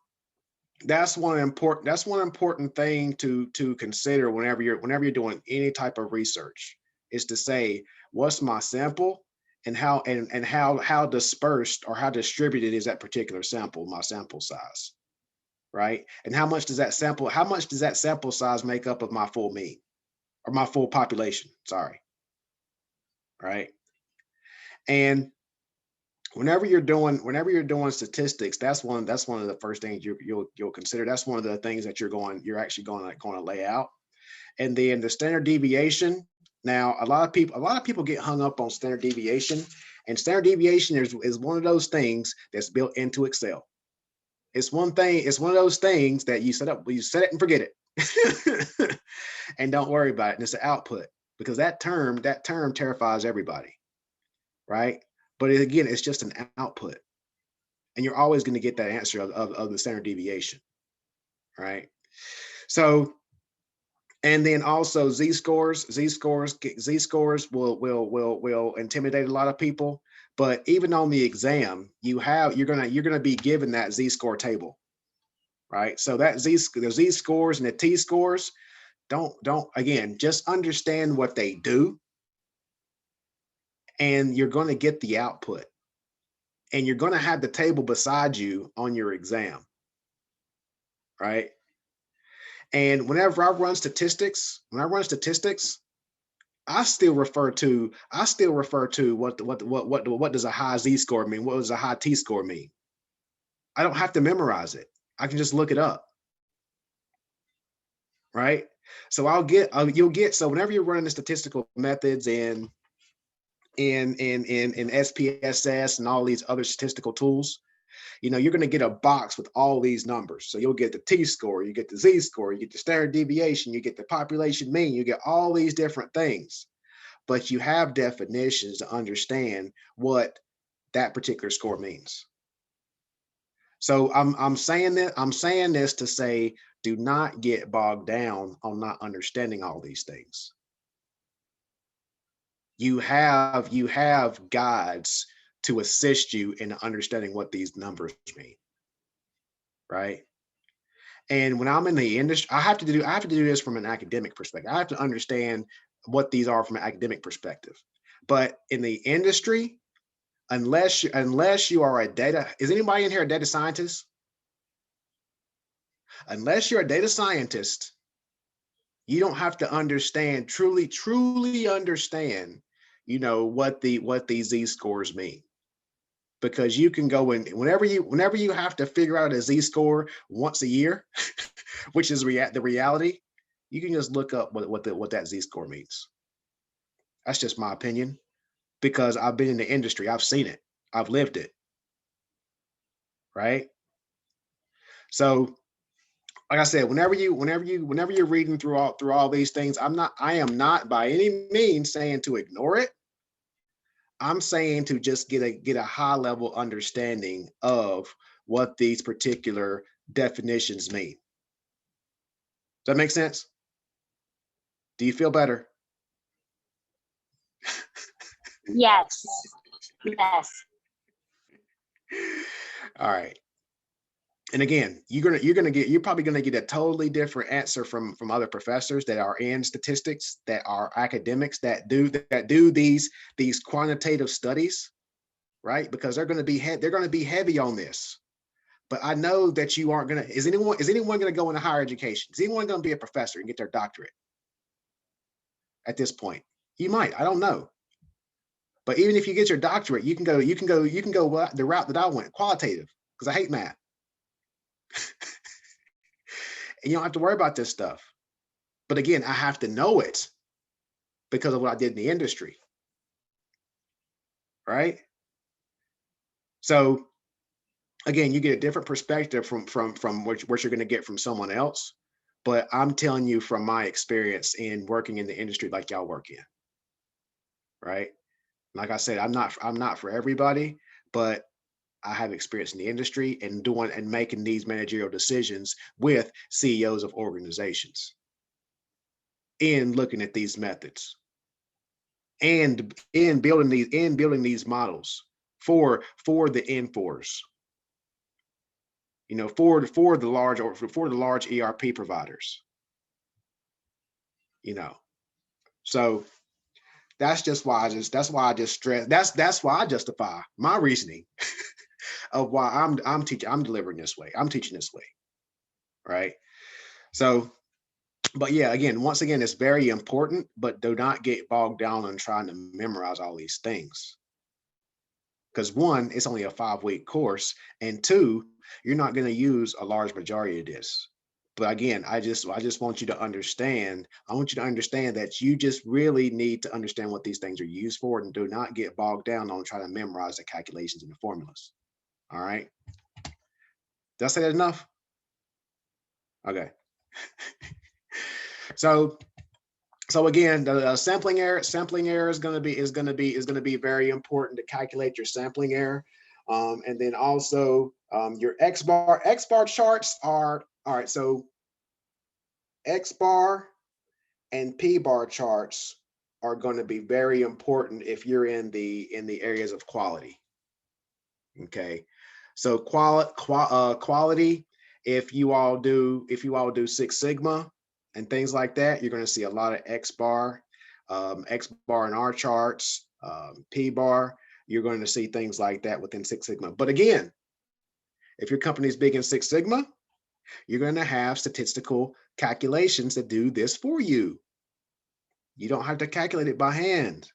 that's one important thing to consider whenever you're doing any type of research, is to say, what's my sample, and how dispersed or how distributed is that particular sample, my sample size, right? And how much does that sample size make up of my full mean, or my full population, sorry, right? And whenever you're doing statistics, that's one of the first things you'll consider. That's one of the things that you're actually going to lay out. And then the standard deviation. Now, a lot of people get hung up on standard deviation, and standard deviation is one of those things that's built into Excel. It's one of those things that you set it and forget it, and don't worry about it. And it's an output, because that term terrifies everybody, right? But again, it's just an output, and you're always going to get that answer of the standard deviation, right? So, and then also z-scores will intimidate a lot of people. But even on the exam, you're gonna be given that z-score table, right? So that the z-scores and the t-scores, again, just understand what they do, and you're going to get the output, and you're going to have the table beside you on your exam, right? And whenever I run statistics, I still refer to what does a high z-score mean? What does a high t-score mean? I don't have to memorize it. I can just look it up, right? So so whenever you're running the statistical methods in SPSS and all these other statistical tools, you're going to get a box with all these numbers. So you'll get the t-score, you get the z-score, you get the standard deviation, you get the population mean, you get all these different things, but you have definitions to understand what that particular score means. So I'm saying this to say, do not get bogged down on not understanding all these things. You have guides to assist you in understanding what these numbers mean, right? And when I'm in the industry, I have to do this from an academic perspective. I have to understand what these are from an academic perspective. But in the industry, unless you are a data, is anybody in here a data scientist? Unless you're a data scientist, you don't have to understand, truly understand, you know, what these Z-scores mean. Because you can go in whenever you have to figure out a Z-score once a year, which is the reality, you can just look up what that Z-score means. That's just my opinion, because I've been in the industry, I've seen it, I've lived it, right? So, like I said, whenever you're reading through all these things, I am not by any means saying to ignore it. I'm saying to just get a high level understanding of what these particular definitions mean. Does that make sense? Do you feel better?
Yes. Yes.
All right. And again, you're probably gonna get a totally different answer from other professors that are in statistics, that are academics, that do these quantitative studies, right? Because they're gonna be heavy on this. But I know that you aren't gonna. Is anyone gonna go into higher education? Is anyone gonna be a professor and get their doctorate at this point? You might. I don't know. But even if you get your doctorate, you can go the route that I went, qualitative, because I hate math. And you don't have to worry about this stuff. But again, I have to know it because of what I did in the industry, right? So again, you get a different perspective from what you're going to get from someone else. But I'm telling you from my experience in working in the industry like y'all work in, right? Like I said, I'm not for everybody, but I have experience in the industry and doing and making these managerial decisions with CEOs of organizations in looking at these methods and in building these models for the N4s, you know, for the large ERP providers, you know. So that's why I just stress, that's why I justify my reasoning of why I'm delivering this way. I'm teaching this way, right? So, but yeah, once again, it's very important, but do not get bogged down on trying to memorize all these things. Because one, it's only a 5-week course, and two, you're not going to use a large majority of this. But again, I just want you to understand. I want you to understand that you just really need to understand what these things are used for, and do not get bogged down on trying to memorize the calculations and the formulas. All right. Did I say that enough? Okay. So again, the sampling error is going to be very important to calculate your sampling error. And then also your X bar charts are, all right. So X bar and P bar charts are going to be very important if you're in the areas of quality. Okay. So quality, if you all do Six Sigma and things like that, you're going to see a lot of X bar in our charts, P bar. You're going to see things like that within Six Sigma. But again, if your company is big in Six Sigma, you're going to have statistical calculations that do this for you. You don't have to calculate it by hand.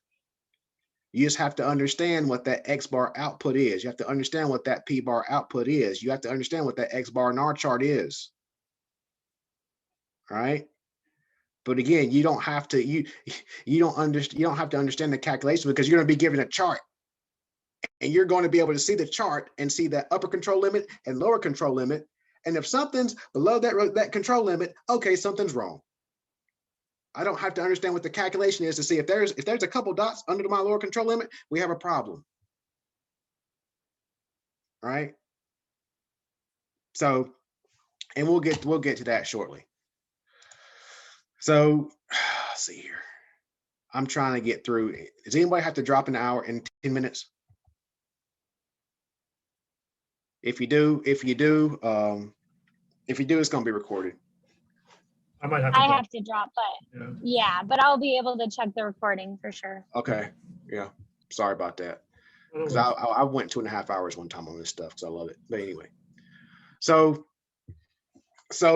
You just have to understand what that X bar output is. You have to understand what that P bar output is. You have to understand what that X bar in our chart is. All right. But again, you don't have to, you don't have to understand the calculation, because you're going to be given a chart, and you're going to be able to see the chart and see that upper control limit and lower control limit. And if something's below that control limit, okay, something's wrong. I don't have to understand what the calculation is to see if there's a couple dots under my lower control limit, we have a problem. Right? So, and we'll get to that shortly. So, let's see here. I'm trying to get through. Does anybody have to drop an hour in 10 minutes? If you do, it's going to be recorded.
I might have to.
I have to drop, but yeah, but I'll be able to check the recording for sure.
Okay. Yeah. Sorry about that. because I went 2.5 hours one time on this stuff because I love it. But anyway, so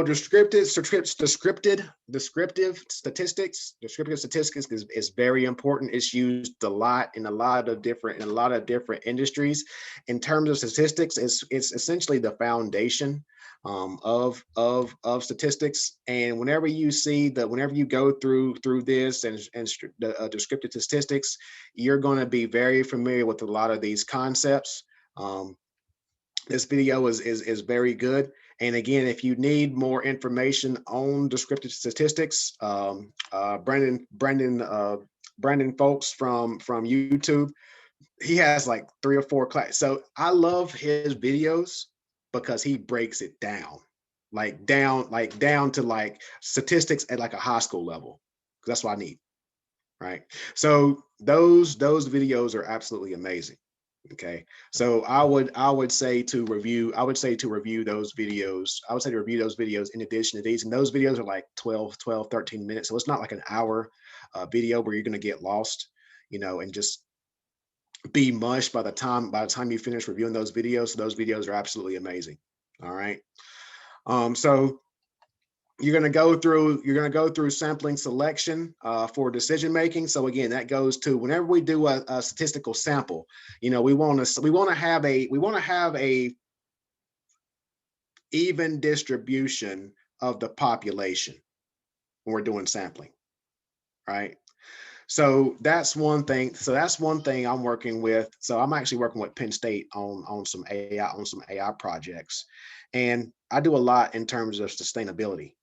descriptive statistics is very important. It's used a lot in a lot of different industries. In terms of statistics, it's essentially the foundation of statistics. And whenever you go through this and the descriptive statistics, you're going to be very familiar with a lot of these concepts. This video is very good. And again, if you need more information on descriptive statistics, Brandon Folks from YouTube, he has like 3 or 4 classes. So I love his videos because he breaks it down to like statistics at like a high school level. That's what I need, right? So those videos are absolutely amazing. Okay, so I would say to review those videos. I would say to review those videos in addition to these, and those videos are like 12, 13 minutes. So it's not like an hour video where you're going to get lost, and just be mushed by the time you finish reviewing those videos. So those videos are absolutely amazing. All right. So you're going to go through sampling selection for decision making. So again, that goes to whenever we do a statistical sample, we want to have a even distribution of the population when we're doing sampling, right? So that's one thing. I'm working with. So I'm actually working with Penn State on some AI projects, and I do a lot in terms of sustainability.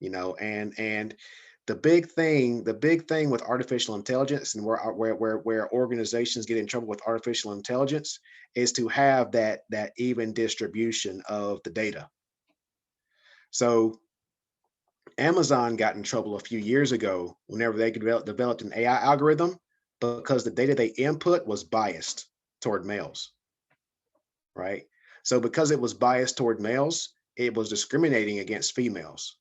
And the big thing with artificial intelligence, and where organizations get in trouble with artificial intelligence, is to have that even distribution of the data. So Amazon got in trouble a few years ago whenever they developed an AI algorithm because the data they input was biased toward males, right? So because it was biased toward males, it was discriminating against females.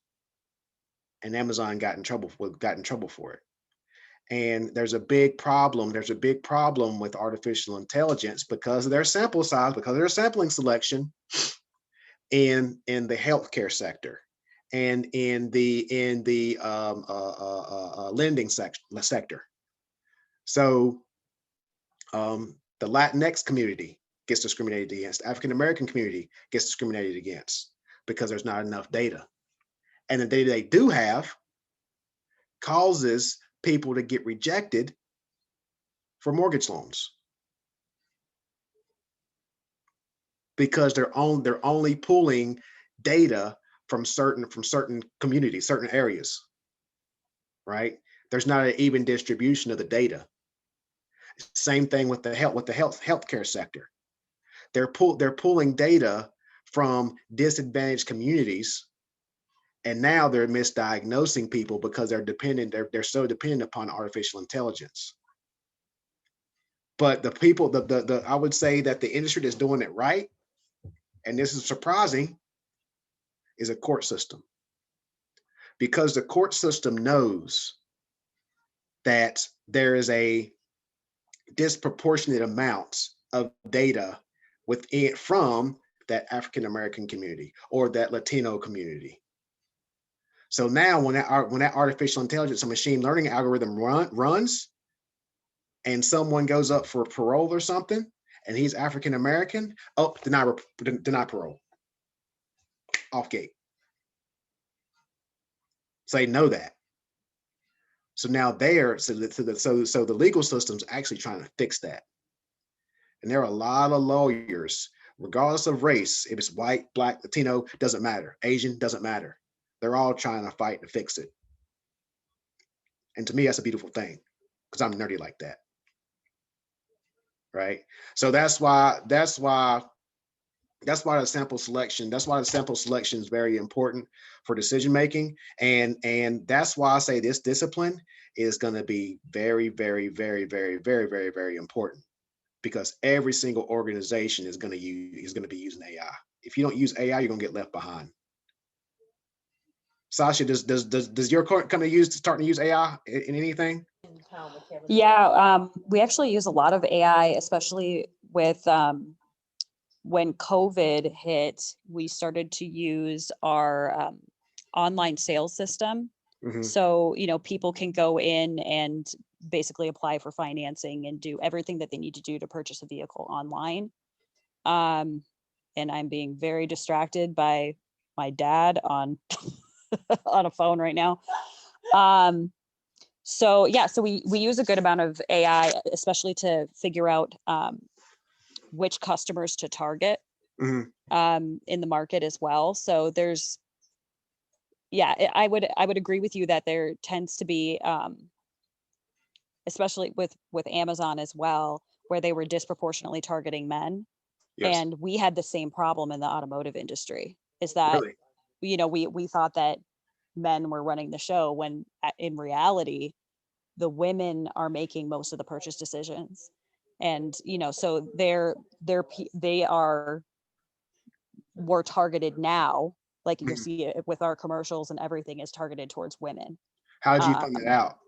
And Amazon got in trouble for it. And there's a big problem with artificial intelligence because of their sample size, because of their sampling selection in the healthcare sector and in the lending sector. So the Latinx community gets discriminated against, African American community gets discriminated against because there's not enough data. And the data they do have causes people to get rejected for mortgage loans because they're only pulling data from certain communities, certain areas, right? There's not an even distribution of the data. Same thing with the healthcare sector. They're pulling data from disadvantaged communities. And now they're misdiagnosing people because they're so dependent upon artificial intelligence. But I would say that the industry that's doing it right, and this is surprising, is a court system. Because the court system knows that there is a disproportionate amount of data from that African American community or that Latino community. So now when that artificial intelligence and machine learning algorithm runs and someone goes up for parole or something and he's African American, deny parole, off gate. So they know that. So now so the legal system's actually trying to fix that. And there are a lot of lawyers, regardless of race, if it's white, black, Latino, doesn't matter, Asian, doesn't matter. They're all trying to fight to fix it. And to me, that's a beautiful thing because I'm nerdy like that. Right. So that's why the sample selection is very important for decision making. And that's why I say this discipline is going to be very, very, very, very, very, very, very important because every single organization is going to be using AI. If you don't use AI, you're going to get left behind. Sasha, does your company starting to use AI in anything?
Yeah, we actually use a lot of AI, especially with when COVID hit, we started to use our online sales system.
Mhm.
So, people can go in and basically apply for financing and do everything that they need to do to purchase a vehicle online. And I'm being very distracted by my dad on on a phone right now. So yeah, so we use a good amount of AI, especially to figure out which customers to target
Mhm.
in the market as well. So there's, yeah, I would agree with you that there tends to be, especially with Amazon as well, where they were disproportionately targeting men.
Yes.
And we had the same problem in the automotive industry, is that,
Really.
we thought that men were running the show when in reality, the women are making most of the purchase decisions. And, so they are more targeted now, like you'll
Mhm.
see it with our commercials, and everything is targeted towards women.
How did you find that out?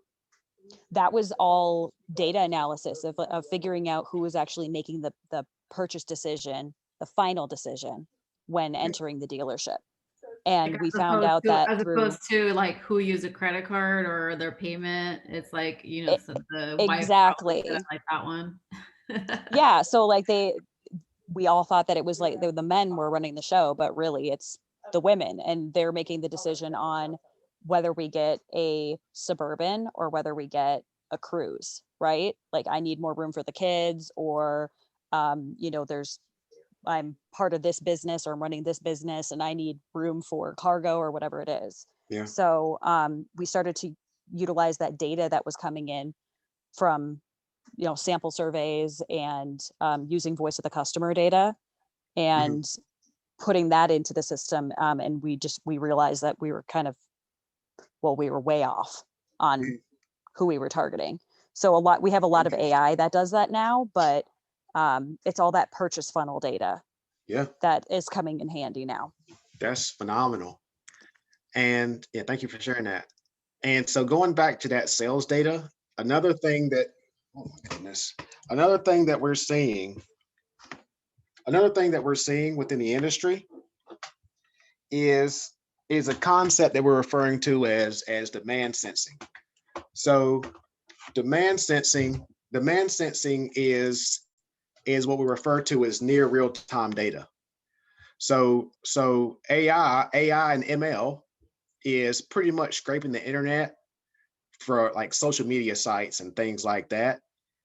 That was all data analysis of figuring out who was actually making the purchase decision, the final decision when entering the dealership. And
Like,
we found out that
as
through
opposed to like who used a credit card or their payment, it's like, so the wife probably didn't
exactly.
like that one.
Yeah. So like we all thought that it was like the men were running the show, but really it's the women, and they're making the decision on whether we get a Suburban or whether we get a Cruise, right? Like, I need more room for the kids, or I'm part of this business, or I'm running this business and I need room for cargo or whatever it is.
Yeah.
So we started to utilize that data that was coming in from sample surveys, and using voice of the customer data, and putting that into the system. And we realized that we were we were way off on
Mhm.
who we were targeting. So we have a lot of AI that does that now, but it's all that purchase funnel data
Yeah,
that is coming in handy now.
that's phenomenal. And yeah, thank you for sharing that. And so going back to that sales data, another thing that, oh my goodness, another thing that we're seeing, within the industry is a concept that we're referring to as demand sensing. So demand sensing is what we refer to as near real-time data. So AI and ML is pretty much scraping the internet for like social media sites and things like that.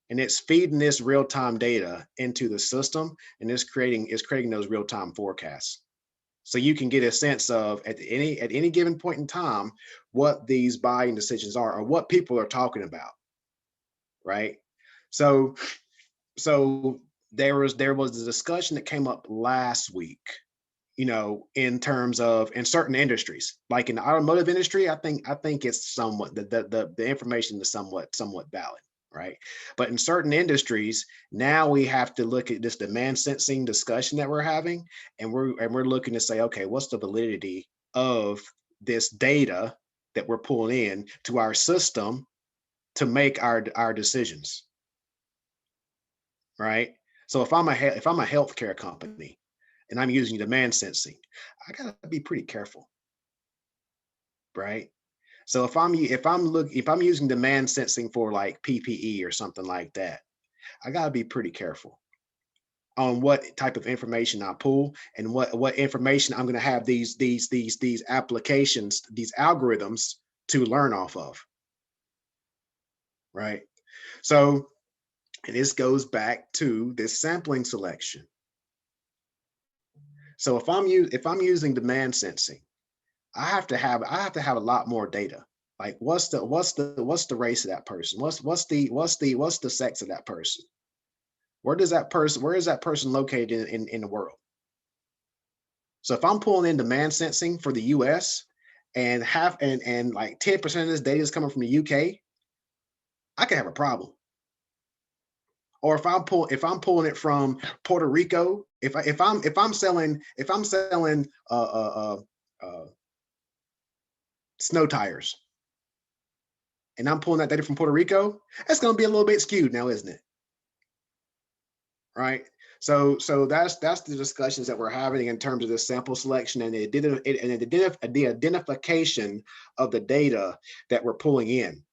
And it's feeding this real-time data into the system, and it's creating those real-time forecasts. So you can get a sense of at any given point in time what these buying decisions are, or what people are talking about. Right. So there was a discussion that came up last week, in terms of in certain industries, like in the automotive industry. I think it's somewhat the information is somewhat valid, right? But in certain industries, now we have to look at this demand sensing discussion that we're having, and we're looking to say, okay, what's the validity of this data that we're pulling in to our system to make our decisions, right? So if I'm a healthcare company and I'm using demand sensing, I gotta be pretty careful, right? So if I'm using demand sensing for like PPE or something like that, I gotta be pretty careful on what type of information I pull, and what information I'm gonna have these applications, these algorithms to learn off of, right? So, and this goes back to this sampling selection. So if I'm using demand sensing, I have to have a lot more data. Like what's the race of that person? What's the sex of that person? Where is that person located in the world? So if I'm pulling in demand sensing for the US, and like 10% of this data is coming from the UK, I could have a problem. Or if I'm pulling it from Puerto Rico, if I'm selling snow tires, and I'm pulling that data from Puerto Rico, that's going to be a little bit skewed now, isn't it? Right. So that's the discussions that we're having in terms of the sample selection and the identification of the data that we're pulling in,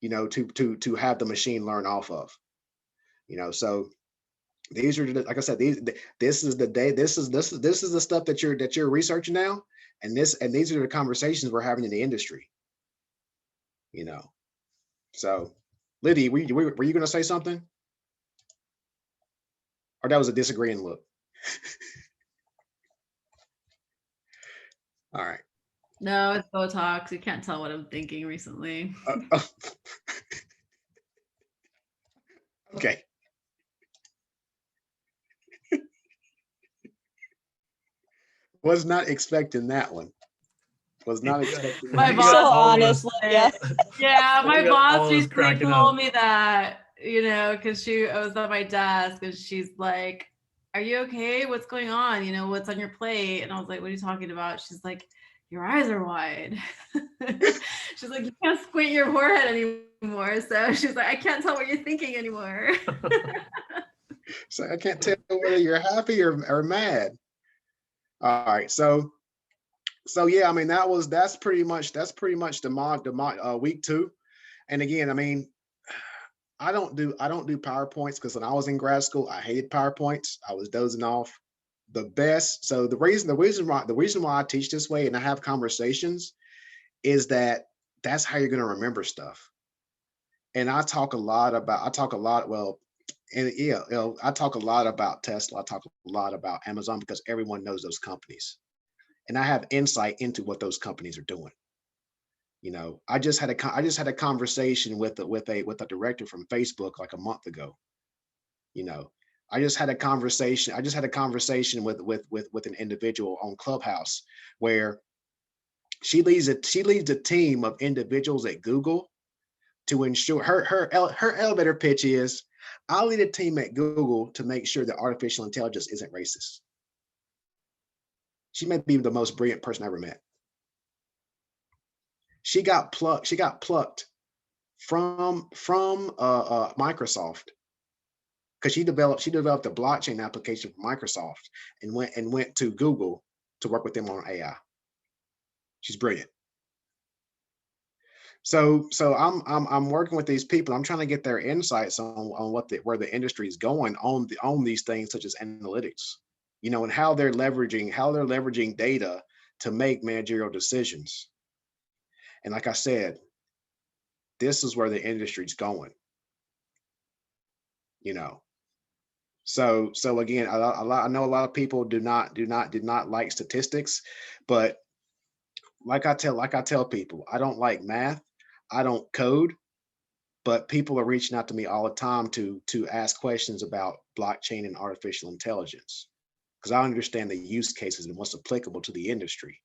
you know, to have the machine learn off of, you know. So these are, like I said, this is the stuff that you're researching now, and these are the conversations we're having in the industry, you know. So, Liddy, were you going to say something? Or that was a disagreeing look? All right.
No, it's Botox. You can't tell what I'm thinking recently.
Okay. Was not expecting that one. Was not expecting
My
that.
boss
So
all of us-
honest, Lydia.
Yeah, my
We got all
boss
of us
recently
cracking
told
up.
me that, you know, because I was at my desk and she's like, "Are you okay? What's going on? You know, what's on your plate?" And I was like, "What are you talking about?" She's like, "Your eyes are wide." She's like, "You can't squint your forehead anymore." So she's like, "I can't tell what you're thinking anymore."
So I can't tell whether you're happy or mad. All right. So yeah, I mean, that's pretty much the week 2. And again, I mean, I don't do PowerPoints because when I was in grad school, I hated PowerPoints. I was dozing off. The best. So the reason why I teach this way and I have conversations is that that's how you're going to remember stuff. And I talk a lot, well, and yeah, you know, I talk a lot about Tesla. I talk a lot about Amazon because everyone knows those companies. And I have insight into what those companies are doing. You know, I just had a conversation with a director from Facebook like a month ago. You know, I just had a conversation with an individual on Clubhouse where she leads a team of individuals at Google to ensure her elevator pitch is, I'll lead a team at Google to make sure that artificial intelligence isn't racist. She may be the most brilliant person I ever met. She got plucked from Microsoft because she developed a blockchain application for Microsoft and went to Google to work with them on AI. She's brilliant. So I'm working with these people. I'm trying to get their insights on where the industry is going on these things such as analytics, you know, and how they're leveraging data to make managerial decisions. And like I said, this is where the industry's going, you know. So again, I know a lot of people do not like statistics, but like I tell people, I don't like math, I don't code, but people are reaching out to me all the time to ask questions about blockchain and artificial intelligence because I understand the use cases and what's applicable to the industry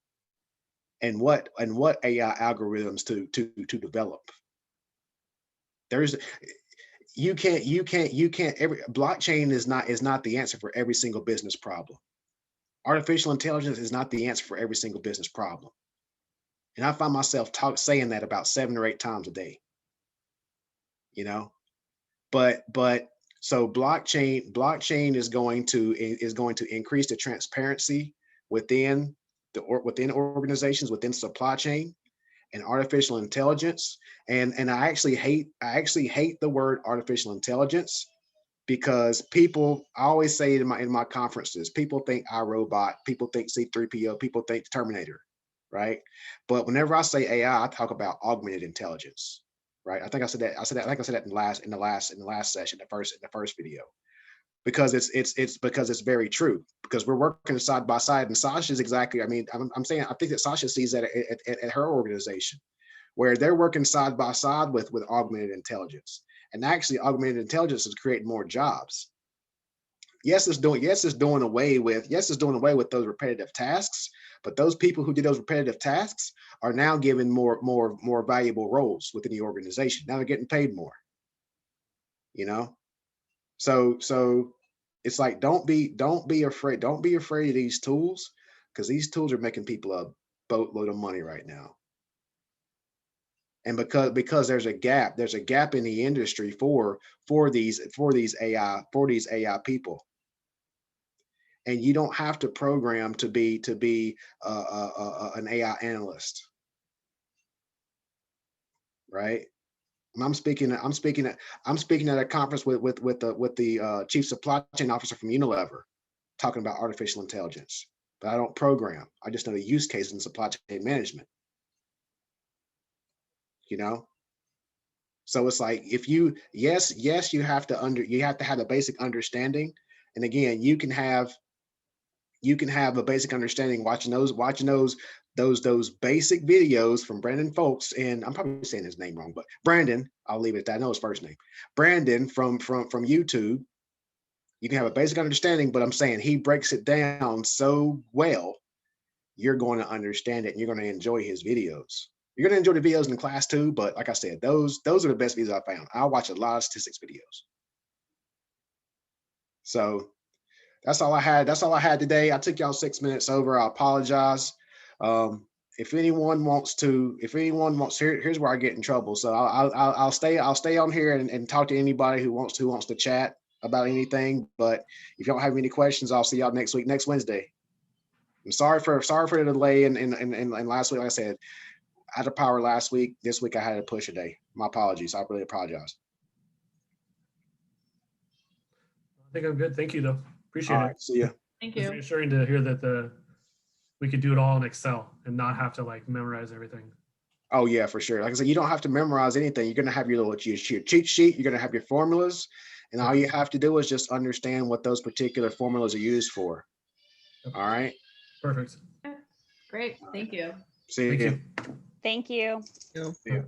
and what AI algorithms to develop. There's you can't blockchain is not the answer for every single business problem. Artificial intelligence is not the answer for every single business problem. And I find myself saying that about 7 or 8 times a day, you know. But so blockchain is going to increase the transparency within within organizations, within supply chain, and artificial intelligence. And I actually hate the word artificial intelligence because I always say it in my conferences, people think iRobot, people think C3PO, people think Terminator, right? But whenever I say AI, I talk about augmented intelligence, right? I think I said that in the last session, the first video, because it's very true, because we're working side by side. And Sasha's exactly, I mean, I'm saying, I think that Sasha sees that at her organization, where they're working side by side with augmented intelligence. And actually augmented intelligence is creating more jobs. Yes, it's doing away with those repetitive tasks, but those people who did those repetitive tasks are now given more valuable roles within the organization. Now they're getting paid more, you know? So it's like, don't be afraid of these tools, because these tools are making people a boatload of money right now. And because there's a gap in the industry for these AI people. And you don't have to program to be an AI analyst, right? And I'm speaking at a conference with the chief supply chain officer from Unilever, talking about artificial intelligence. But I don't program. I just know the use case in supply chain management. You know, so it's like if you yes you have to have a basic understanding, and again you can have a basic understanding watching those basic videos from Brandon Folks, and I'm probably saying his name wrong, but Brandon, I'll leave it at that. I know his first name, Brandon from YouTube. You can have a basic understanding, but I'm saying he breaks it down so well, you're going to understand it and you're going to enjoy his videos. You're going to enjoy the videos in class too, but like I said, those are the best videos I found. I watch a lot of statistics videos. So that's all I had. That's all I had today. I took y'all 6 minutes over. I apologize. If anyone wants, here's where I get in trouble. So I'll stay on here and talk to anybody who wants to chat about anything. But if you don't have any questions, I'll see y'all next week, next Wednesday. I'm sorry for the delay and last week. Like I said, I had a power last week. This week I had to push a day. My apologies. I really apologize.
I think I'm good. Thank you, though. Appreciate
All
it.
right. See ya.
Thank
It's
you.
reassuring to hear that we could do it all in Excel and not have to like memorize everything.
Oh yeah, for sure. Like I said, you don't have to memorize anything. You're gonna have your little cheat sheet. You're gonna have your formulas, and all you have to do is just understand what those particular formulas are used for.
Yep.
All right.
Perfect.
Great. Thank you.
See
Thank
ya.
you.
Thank you.
See ya.